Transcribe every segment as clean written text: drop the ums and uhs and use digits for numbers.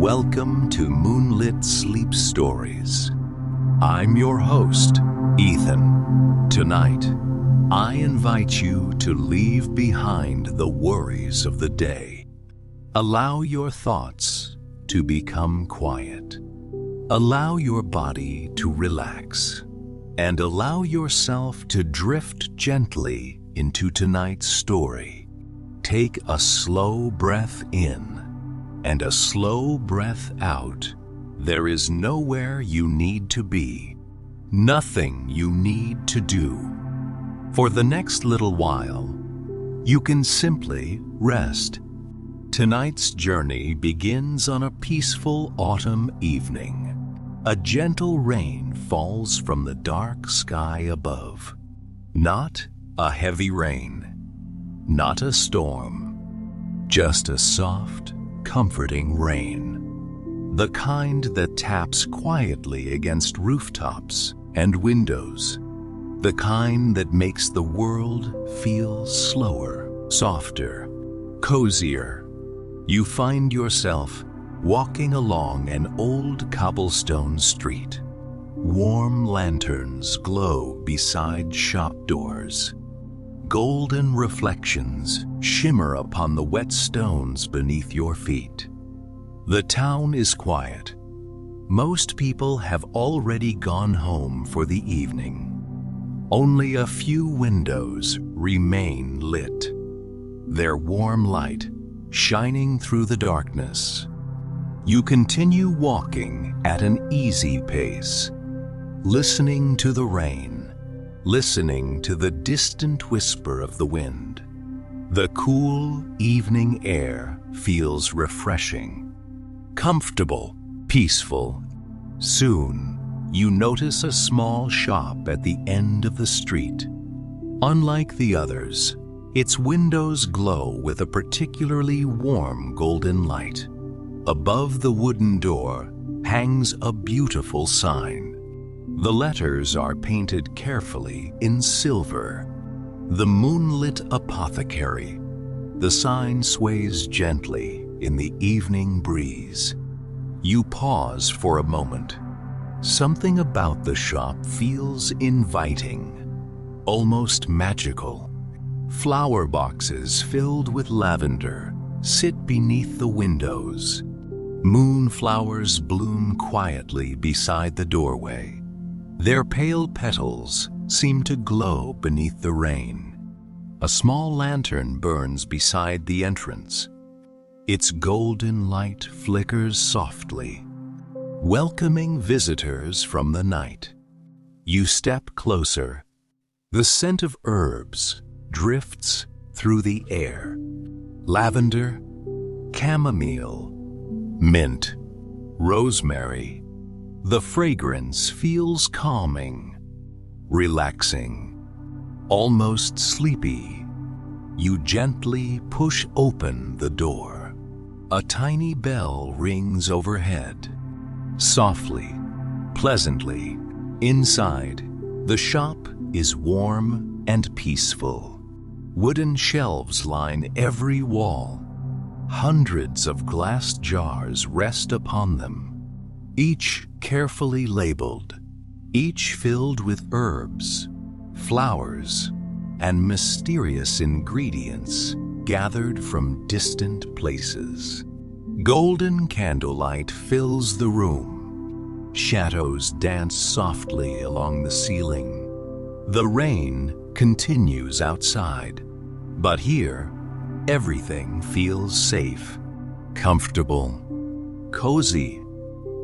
Welcome to Moonlit Sleep Stories. I'm your host, Ethan. Tonight, I invite you to leave behind the worries of the day. Allow your thoughts to become quiet. Allow your body to relax. And allow yourself to drift gently into tonight's story. Take a slow breath in and a slow breath out. There is nowhere you need to be, nothing you need to do. For the next little while, you can simply rest. Tonight's journey begins on a peaceful autumn evening. A gentle rain falls from the dark sky above. Not a heavy rain, not a storm, just a soft, comforting rain. The kind that taps quietly against rooftops and windows. The kind that makes the world feel slower, softer, cozier. You find yourself walking along an old cobblestone street. Warm lanterns glow beside shop doors. Golden reflections shimmer upon the wet stones beneath your feet. The town is quiet. Most people have already gone home for the evening. Only a few windows remain lit, their warm light shining through the darkness. You continue walking at an easy pace, listening to the rain, listening to the distant whisper of the wind. The cool evening air feels refreshing, comfortable, peaceful. Soon, you notice a small shop at the end of the street. Unlike the others, its windows glow with a particularly warm golden light. Above the wooden door hangs a beautiful sign. The letters are painted carefully in silver. The Moonlit Apothecary. The sign sways gently in the evening breeze. You pause for a moment. Something about the shop feels inviting, almost magical. Flower boxes filled with lavender sit beneath the windows. Moonflowers bloom quietly beside the doorway. Their pale petals seem to glow beneath the rain. A small lantern burns beside the entrance. Its golden light flickers softly, welcoming visitors from the night. You step closer. The scent of herbs drifts through the air. Lavender, chamomile, mint, rosemary. The fragrance feels calming, relaxing, almost sleepy. You gently push open the door. A tiny bell rings overhead. Softly, pleasantly, inside, the shop is warm and peaceful. Wooden shelves line every wall. Hundreds of glass jars rest upon them, each carefully labeled, each filled with herbs, flowers, and mysterious ingredients gathered from distant places. Golden candlelight fills the room. Shadows dance softly along the ceiling. The rain continues outside, but here, everything feels safe, comfortable, cozy.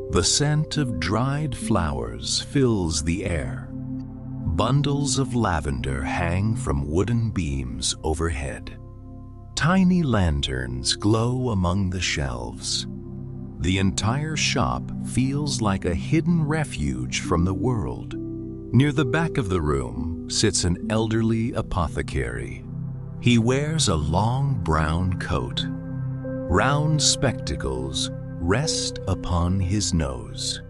The scent of dried flowers fills the air. Bundles of lavender hang from wooden beams overhead. Tiny lanterns glow among the shelves. The entire shop feels like a hidden refuge from the world. Near the back of the room sits an elderly apothecary. He wears a long brown coat. Round spectacles rest upon his nose.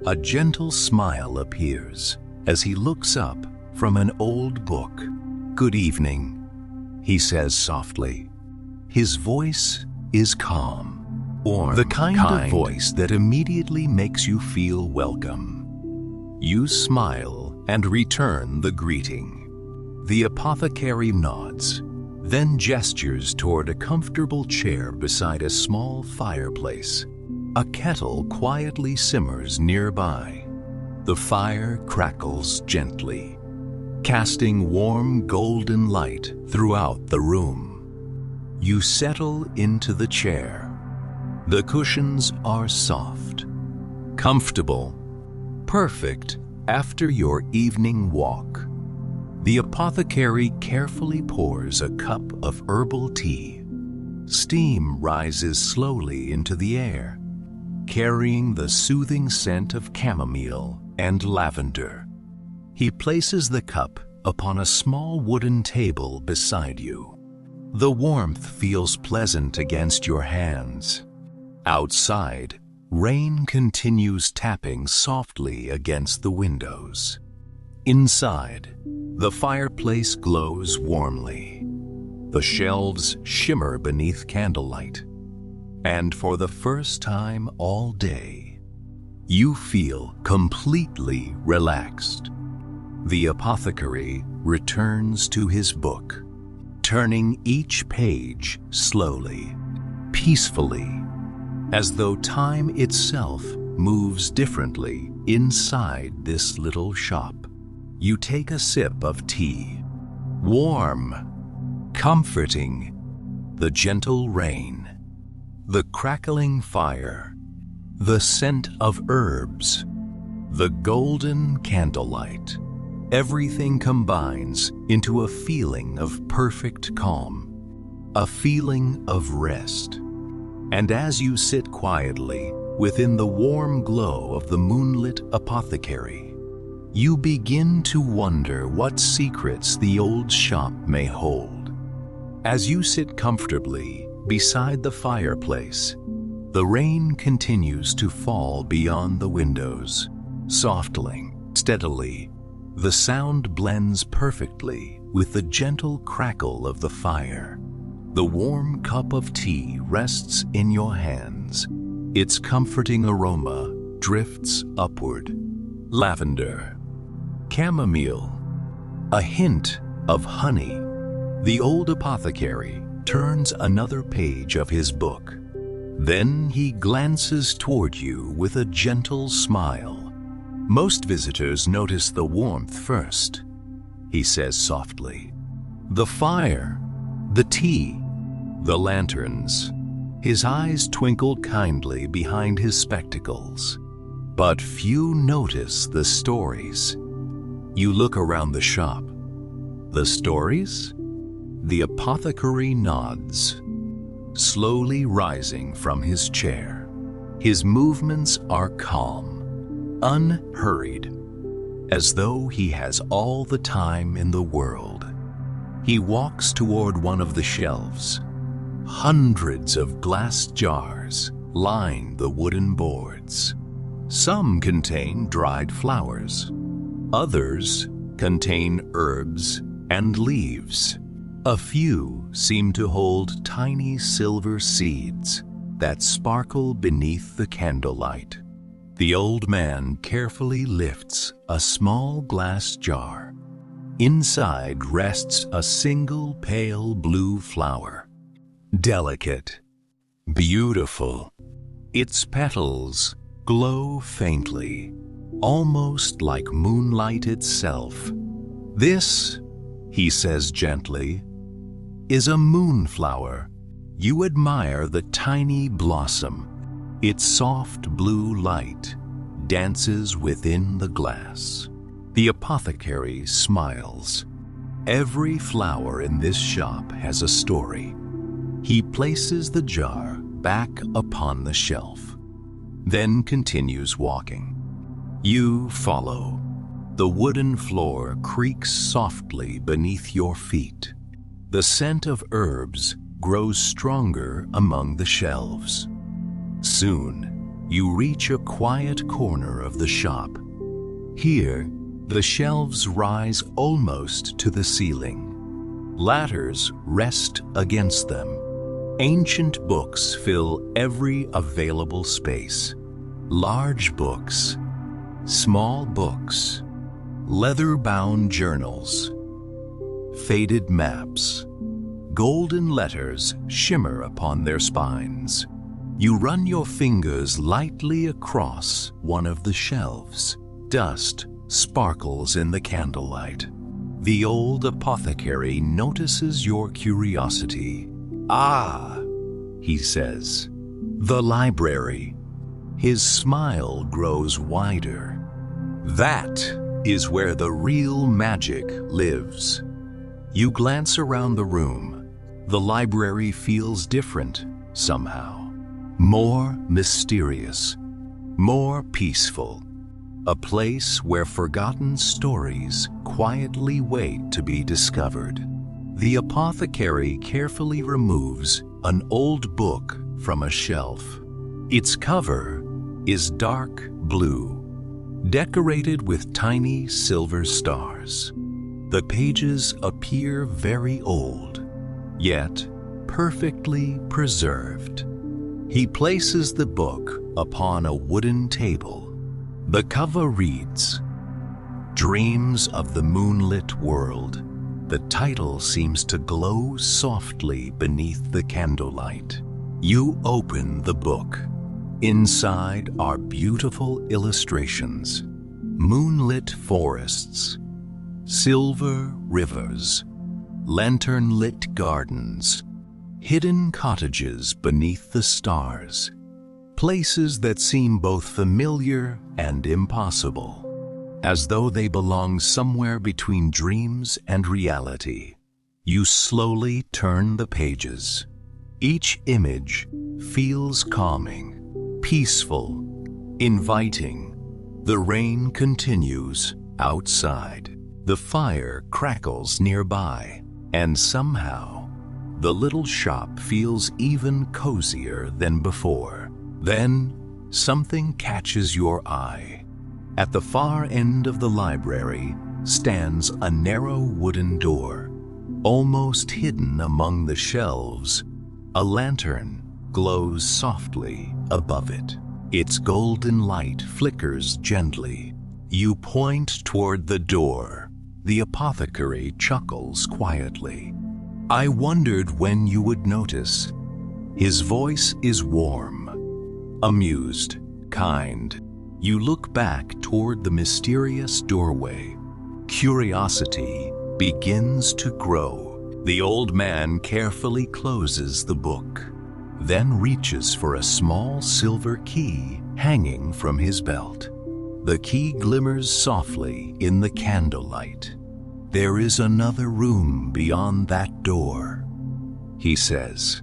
A gentle smile appears as he looks up from an old book. "Good evening," he says softly. His voice is calm, or the kind of voice that immediately makes you feel welcome. You smile and return the greeting. The apothecary nods, then gestures toward a comfortable chair beside a small fireplace. A kettle quietly simmers nearby. The fire crackles gently, casting warm golden light throughout the room. You settle into the chair. The cushions are soft, comfortable, perfect after your evening walk. The apothecary carefully pours a cup of herbal tea. Steam rises slowly into the air, carrying the soothing scent of chamomile and lavender. He places the cup upon a small wooden table beside you. The warmth feels pleasant against your hands. Outside, rain continues tapping softly against the windows. Inside, the fireplace glows warmly. The shelves shimmer beneath candlelight. And for the first time all day, you feel completely relaxed. The apothecary returns to his book, turning each page slowly, peacefully, as though time itself moves differently inside this little shop. You take a sip of tea. Warm, comforting, the gentle rain, the crackling fire, the scent of herbs, the golden candlelight. Everything combines into a feeling of perfect calm, a feeling of rest. And as you sit quietly within the warm glow of the Moonlit Apothecary, you begin to wonder what secrets the old shop may hold. As you sit comfortably beside the fireplace, the rain continues to fall beyond the windows, softly, steadily. The sound blends perfectly with the gentle crackle of the fire. The warm cup of tea rests in your hands. Its comforting aroma drifts upward. Lavender, chamomile, a hint of honey. The old apothecary turns another page of his book. Then he glances toward you with a gentle smile. Most visitors notice the warmth first. He says softly, "The fire, the tea, the lanterns." His eyes twinkle kindly behind his spectacles. But few notice the stories. You look around the shop. The stories? The apothecary nods, slowly rising from his chair. His movements are calm, unhurried, as though he has all the time in the world. He walks toward one of the shelves. Hundreds of glass jars line the wooden boards. Some contain dried flowers. Others contain herbs and leaves. A few seem to hold tiny silver seeds that sparkle beneath the candlelight. The old man carefully lifts a small glass jar. Inside rests a single pale blue flower. Delicate, beautiful. Its petals glow faintly, almost like moonlight itself. "This," he says gently, "is a moonflower." You admire the tiny blossom. Its soft blue light dances within the glass. The apothecary smiles. Every flower in this shop has a story. He places the jar back upon the shelf, then continues walking. You follow. The wooden floor creaks softly beneath your feet. The scent of herbs grows stronger among the shelves. Soon, you reach a quiet corner of the shop. Here, the shelves rise almost to the ceiling. Ladders rest against them. Ancient books fill every available space. Large books, small books, leather-bound journals, faded maps. Golden letters shimmer upon their spines. You run your fingers lightly across one of the shelves. Dust sparkles in the candlelight. The old apothecary notices your curiosity. "Ah," he says, "the library." His smile grows wider. "That is where the real magic lives." You glance around the room. The library feels different somehow. More mysterious, more peaceful. A place where forgotten stories quietly wait to be discovered. The apothecary carefully removes an old book from a shelf. Its cover is dark blue, decorated with tiny silver stars. The pages appear very old, yet perfectly preserved. He places the book upon a wooden table. The cover reads, "Dreams of the Moonlit World." The title seems to glow softly beneath the candlelight. You open the book. Inside are beautiful illustrations, moonlit forests, silver rivers, lantern-lit gardens, hidden cottages beneath the stars, places that seem both familiar and impossible, as though they belong somewhere between dreams and reality. You slowly turn the pages. Each image feels calming, peaceful, inviting. The rain continues outside. The fire crackles nearby, and somehow the little shop feels even cozier than before. Then something catches your eye. At the far end of the library stands a narrow wooden door. Almost hidden among the shelves, a lantern glows softly above it. Its golden light flickers gently. You point toward the door. The apothecary chuckles quietly. "I wondered when you would notice." His voice is warm, amused, kind. You look back toward the mysterious doorway. Curiosity begins to grow. The old man carefully closes the book, then reaches for a small silver key hanging from his belt. The key glimmers softly in the candlelight. "There is another room beyond that door," he says.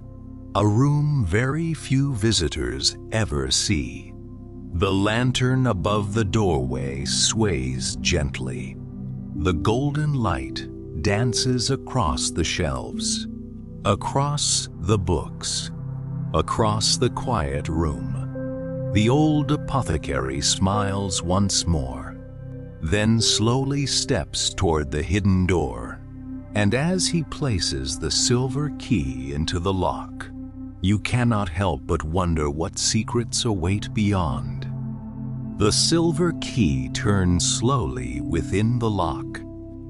"A room very few visitors ever see." The lantern above the doorway sways gently. The golden light dances across the shelves, across the books, across the quiet room. The old apothecary smiles once more, then slowly steps toward the hidden door. And as he places the silver key into the lock, you cannot help but wonder what secrets await beyond. The silver key turns slowly within the lock.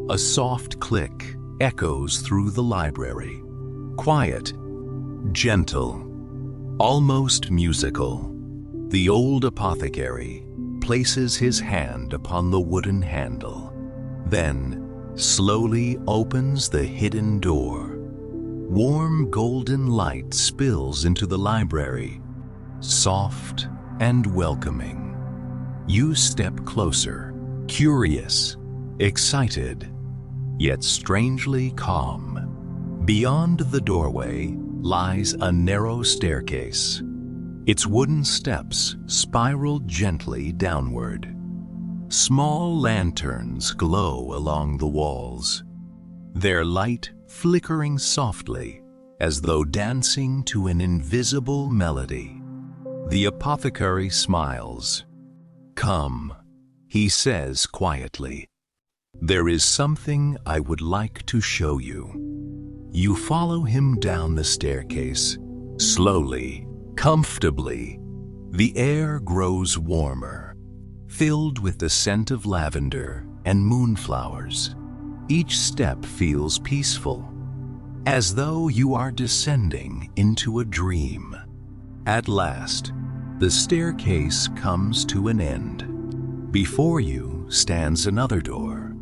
A soft click echoes through the library. Quiet, gentle, almost musical. The old apothecary places his hand upon the wooden handle, then slowly opens the hidden door. Warm golden light spills into the library, soft and welcoming. You step closer, curious, excited, yet strangely calm. Beyond the doorway lies a narrow staircase. Its wooden steps spiral gently downward. Small lanterns glow along the walls, their light flickering softly as though dancing to an invisible melody. The apothecary smiles. "Come," he says quietly. "There is something I would like to show you." You follow him down the staircase, Slowly, comfortably, the air grows warmer, filled with the scent of lavender and moonflowers. Each step feels peaceful, as though you are descending into a dream. At last, the staircase comes to an end. Before you stands another door.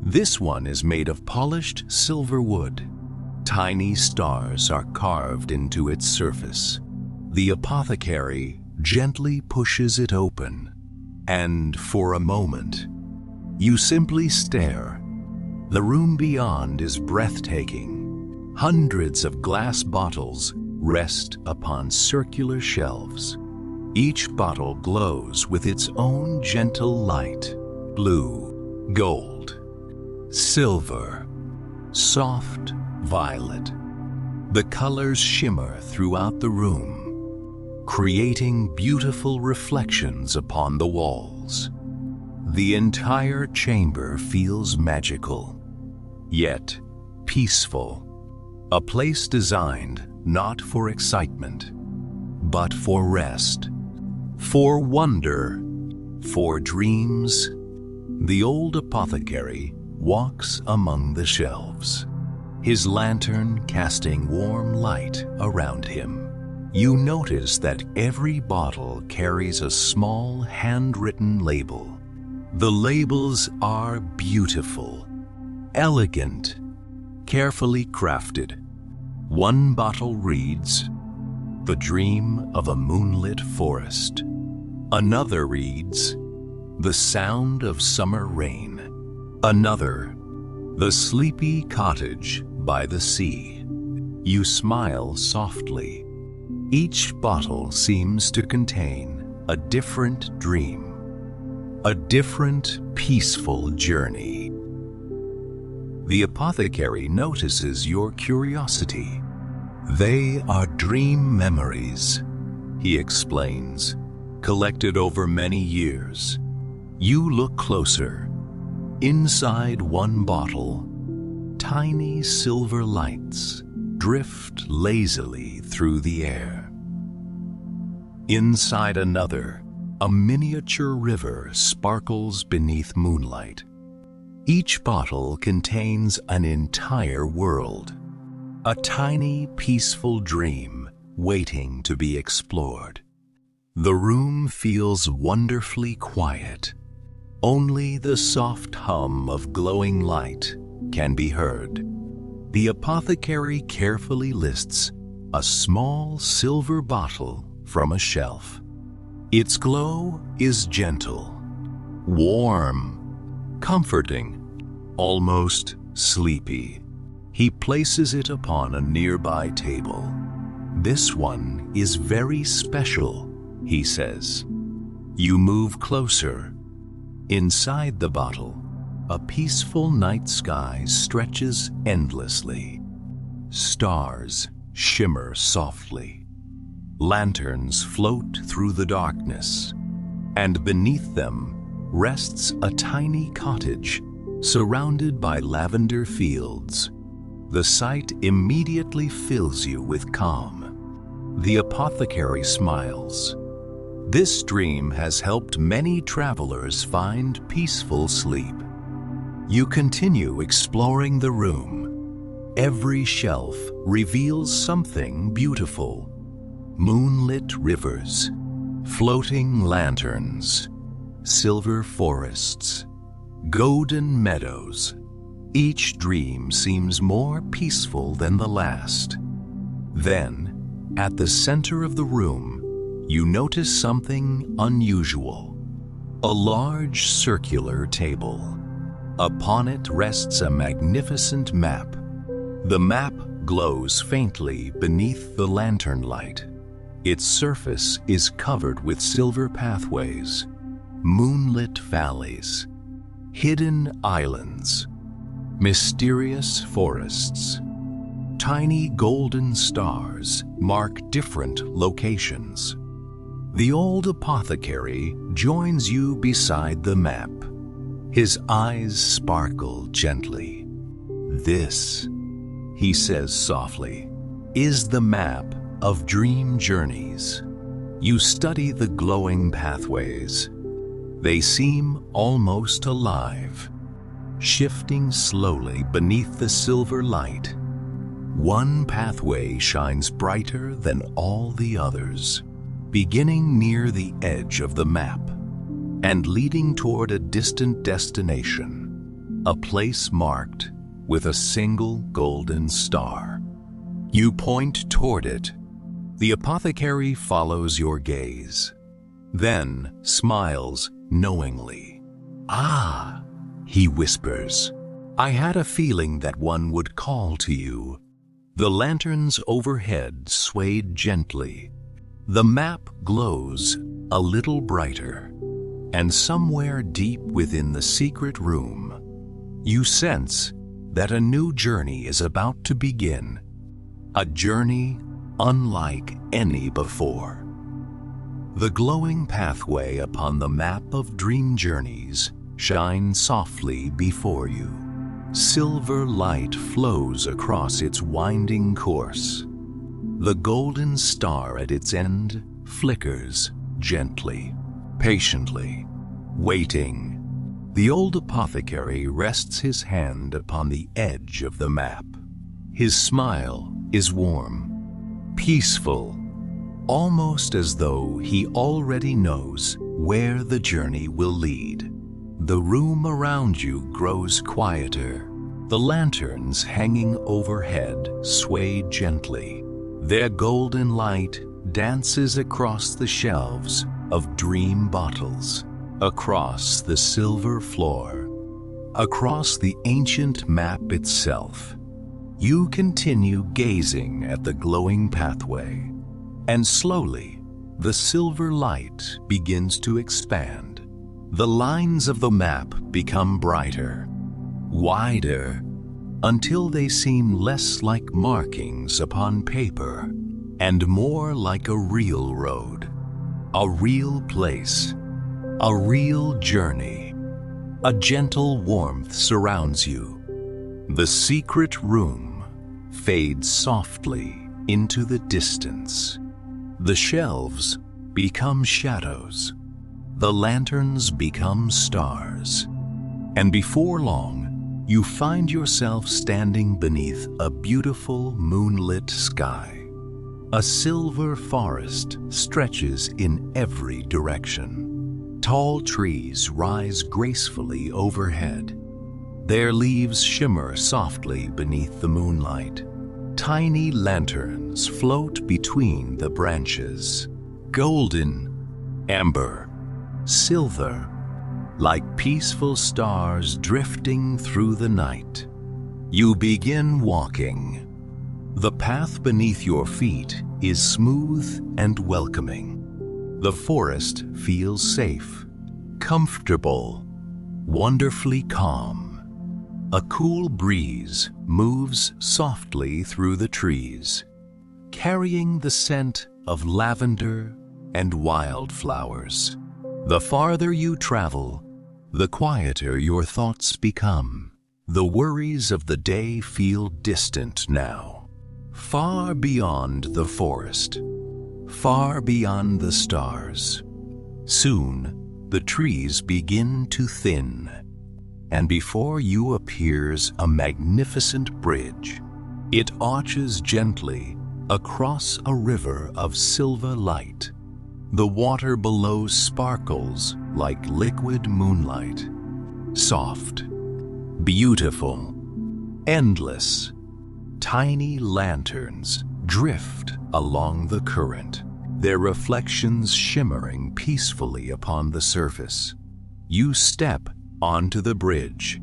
This one is made of polished silver wood. Tiny stars are carved into its surface. The apothecary gently pushes it open, and for a moment, you simply stare. The room beyond is breathtaking. Hundreds of glass bottles rest upon circular shelves. Each bottle glows with its own gentle light: blue, gold, silver, soft violet. The colors shimmer throughout the room, creating beautiful reflections upon the walls. The entire chamber feels magical, yet peaceful. A place designed not for excitement, but for rest, for wonder, for dreams. The old apothecary walks among the shelves, his lantern casting warm light around him. You notice that every bottle carries a small handwritten label. The labels are beautiful, elegant, carefully crafted. One bottle reads, "The Dream of a Moonlit Forest." Another reads, "The Sound of Summer Rain." Another, "The Sleepy Cottage by the Sea." You smile softly. Each bottle seems to contain a different dream, a different peaceful journey. The apothecary notices your curiosity. "They are dream memories," he explains, "collected over many years." You look closer. Inside one bottle, tiny silver lights drift lazily through the air. Inside another, a miniature river sparkles beneath moonlight. Each bottle contains an entire world, a tiny, peaceful dream waiting to be explored. The room feels wonderfully quiet. Only the soft hum of glowing light can be heard. The apothecary carefully lists a small silver bottle from a shelf. Its glow is gentle, warm, comforting, almost sleepy. He places it upon a nearby table. "This one is very special," he says. You move closer. Inside the bottle, a peaceful night sky stretches endlessly. Stars shimmer softly. Lanterns float through the darkness, and beneath them rests a tiny cottage surrounded by lavender fields. The sight immediately fills you with calm. The apothecary smiles. This dream has helped many travelers find peaceful sleep. You continue exploring the room. Every shelf reveals something beautiful. Moonlit rivers, floating lanterns, silver forests, golden meadows. Each dream seems more peaceful than the last. Then, at the center of the room, you notice something unusual. A large circular table. Upon it rests a magnificent map. The map glows faintly beneath the lantern light. Its surface is covered with silver pathways, moonlit valleys, hidden islands, mysterious forests. Tiny golden stars mark different locations. The old apothecary joins you beside the map. His eyes sparkle gently. "This," he says softly, "is the map of dream journeys. You study the glowing pathways. They seem almost alive, shifting slowly beneath the silver light. One pathway shines brighter than all the others, beginning near the edge of the map and leading toward a distant destination, a place marked with a single golden star. You point toward it. The apothecary follows your gaze, then smiles knowingly. "Ah," he whispers, "I had a feeling that one would call to you." The lanterns overhead swayed gently. The map glows a little brighter, and somewhere deep within the secret room, you sense that a new journey is about to begin, a journey unlike any before. The glowing pathway upon the map of dream journeys shines softly before you. Silver light flows across its winding course. The golden star at its end flickers gently, patiently, waiting. The old apothecary rests his hand upon the edge of the map. His smile is warm, peaceful, almost as though he already knows where the journey will lead. The room around you grows quieter. The lanterns hanging overhead sway gently. Their golden light dances across the shelves of dream bottles, across the silver floor, across the ancient map itself. You continue gazing at the glowing pathway, and slowly the silver light begins to expand. The lines of the map become brighter, wider, until they seem less like markings upon paper and more like a real road, a real place, a real journey. A gentle warmth surrounds you. The secret room fades softly into the distance. The shelves become shadows. The lanterns become stars. And before long, you find yourself standing beneath a beautiful moonlit sky. A silver forest stretches in every direction. Tall trees rise gracefully overhead. Their leaves shimmer softly beneath the moonlight. Tiny lanterns float between the branches, golden, amber, silver, like peaceful stars drifting through the night. You begin walking. The path beneath your feet is smooth and welcoming. The forest feels safe, comfortable, wonderfully calm. A cool breeze moves softly through the trees, carrying the scent of lavender and wildflowers. The farther you travel, the quieter your thoughts become. The worries of the day feel distant now, far beyond the forest, far beyond the stars. Soon, the trees begin to thin, and before you appears a magnificent bridge. It arches gently across a river of silver light. The water below sparkles like liquid moonlight, soft, beautiful, endless. Tiny lanterns drift along the current, their reflections shimmering peacefully upon the surface. You step onto the bridge.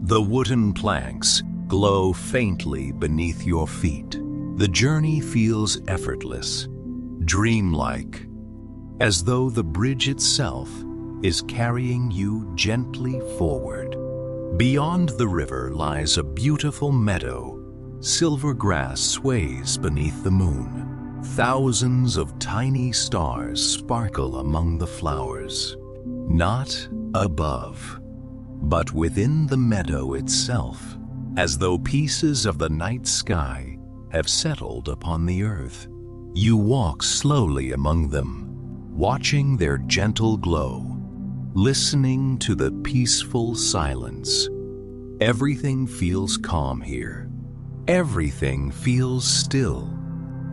The wooden planks glow faintly beneath your feet. The journey feels effortless, dreamlike, as though the bridge itself is carrying you gently forward. Beyond the river lies a beautiful meadow. Silver grass sways beneath the moon. Thousands of tiny stars sparkle among the flowers. Not above, but within the meadow itself, as though pieces of the night sky have settled upon the earth. You walk slowly among them, watching their gentle glow, listening to the peaceful silence. Everything feels calm here. Everything feels still.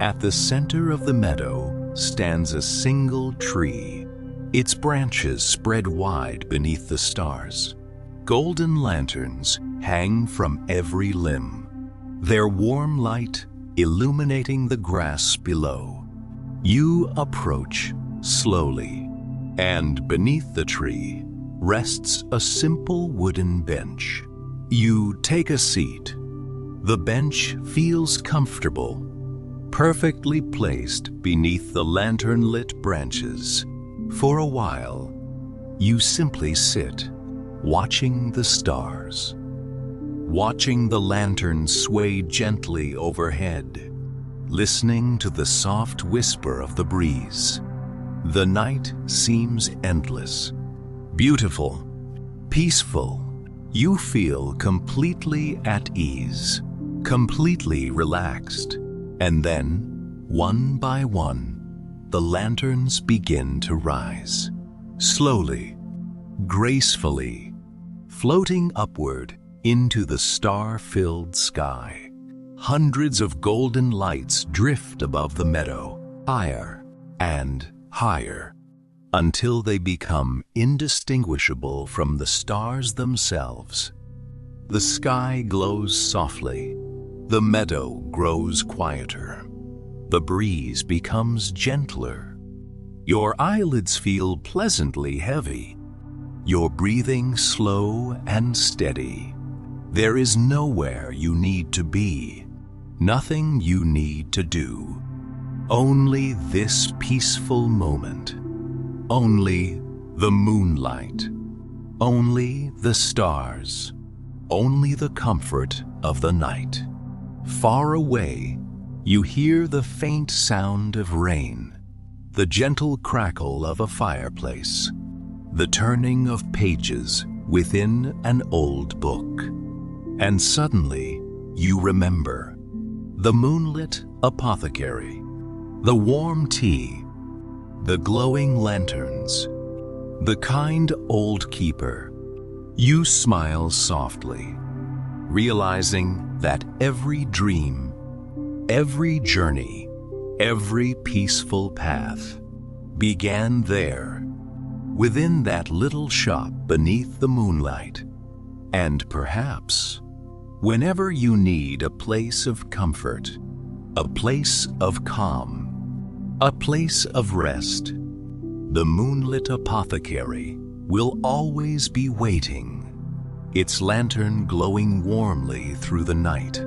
At the center of the meadow stands a single tree, its branches spread wide beneath the stars. Golden lanterns hang from every limb, their warm light illuminating the grass below. You approach slowly, and beneath the tree rests a simple wooden bench. You take a seat. The bench feels comfortable, perfectly placed beneath the lantern-lit branches. For a while, you simply sit, watching the stars, watching the lanterns sway gently overhead, listening to the soft whisper of the breeze. The night seems endless, beautiful, peaceful. You feel completely at ease, completely relaxed. And then, one by one, the lanterns begin to rise. Slowly, gracefully, floating upward into the star-filled sky. Hundreds of golden lights drift above the meadow, higher and higher, until they become indistinguishable from the stars themselves. The sky glows softly. The meadow grows quieter. The breeze becomes gentler. Your eyelids feel pleasantly heavy. Your breathing slow and steady. There is nowhere you need to be, nothing you need to do. Only this peaceful moment. Only the moonlight. Only the stars. Only the comfort of the night. Far away, you hear the faint sound of rain, the gentle crackle of a fireplace, the turning of pages within an old book. And suddenly, you remember the Moonlit Apothecary, the warm tea, the glowing lanterns, the kind old keeper. You smile softly, realizing that every dream, every journey, every peaceful path began there, within that little shop beneath the moonlight. And perhaps, whenever you need a place of comfort, a place of calm, a place of rest, the Moonlit Apothecary will always be waiting, its lantern glowing warmly through the night,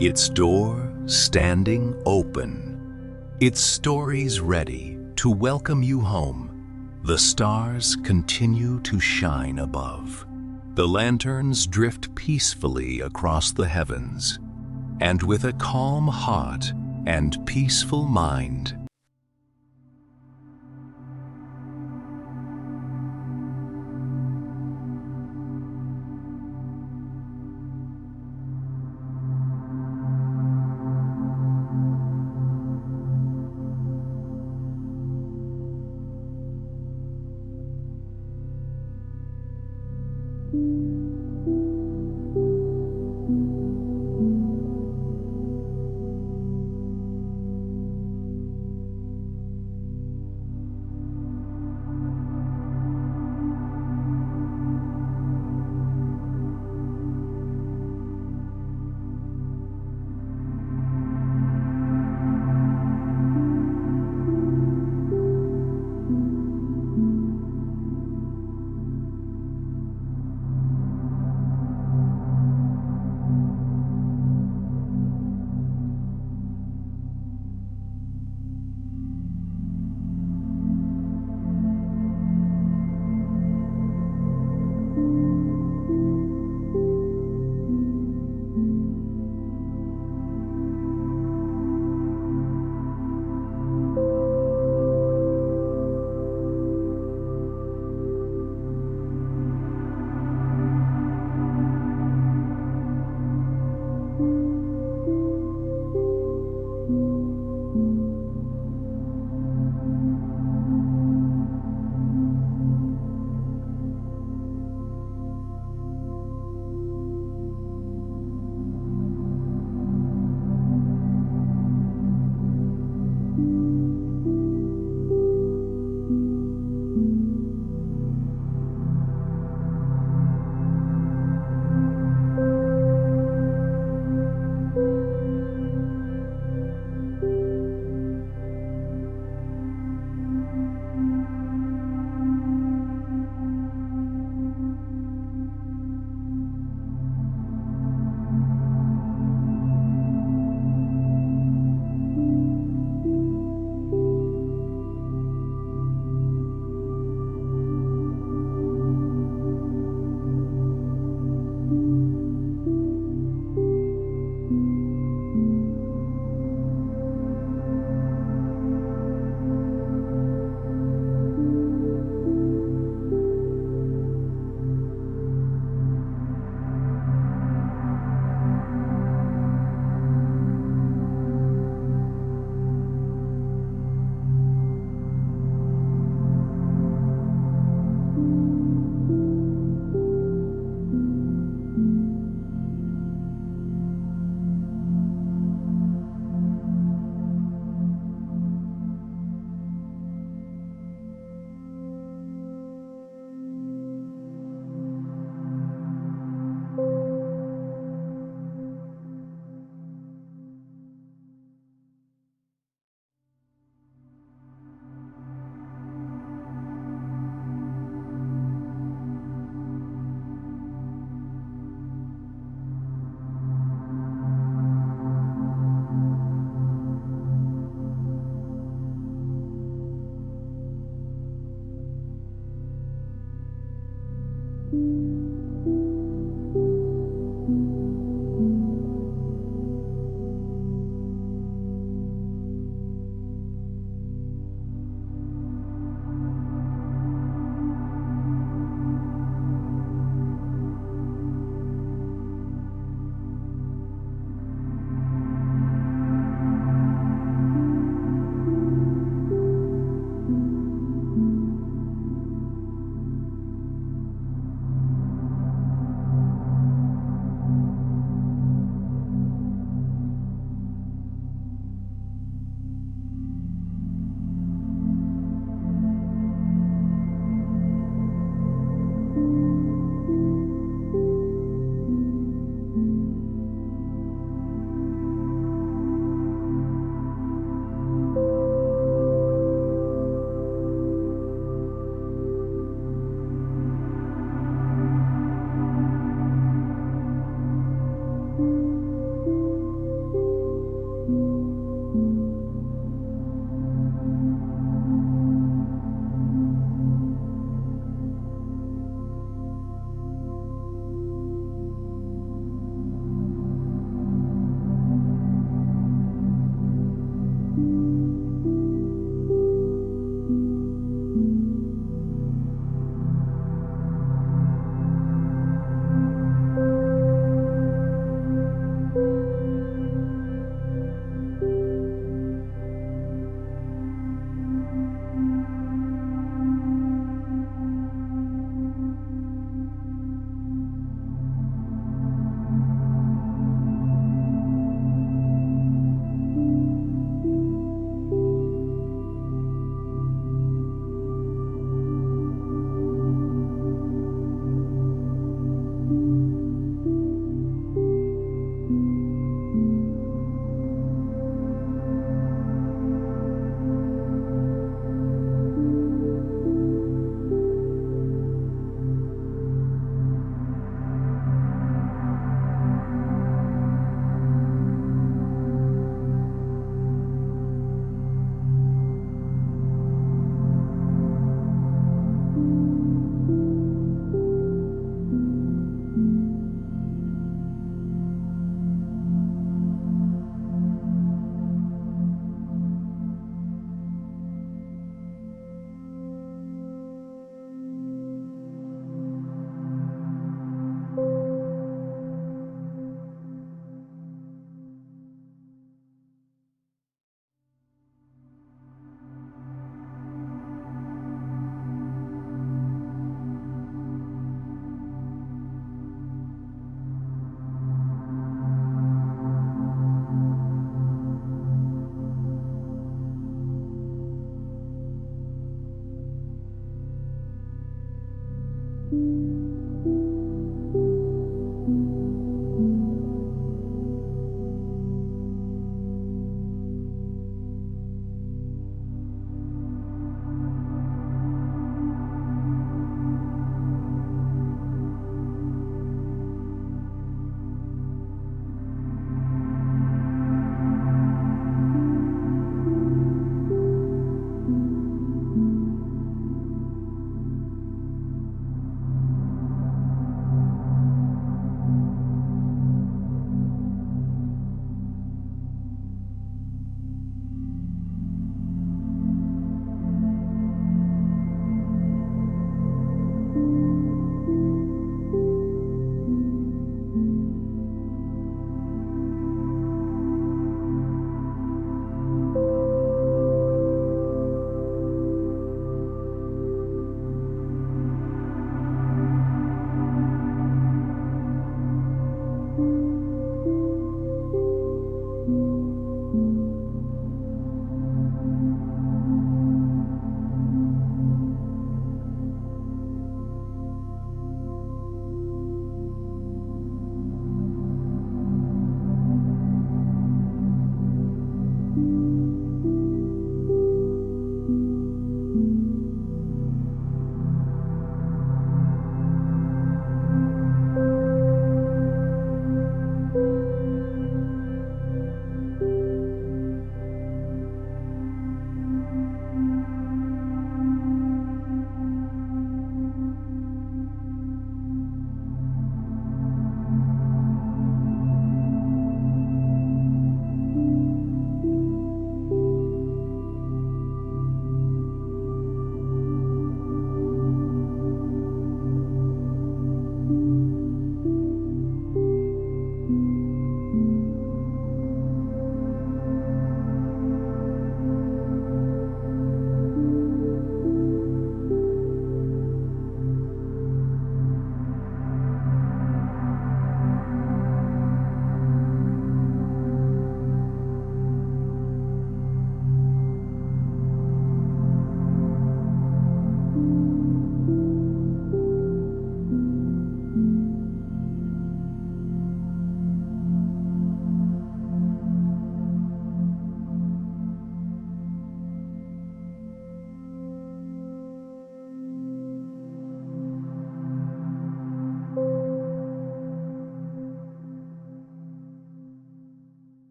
its door standing open, its stories ready to welcome you home. The stars continue to shine above. The lanterns drift peacefully across the heavens, and with a calm heart and peaceful mind,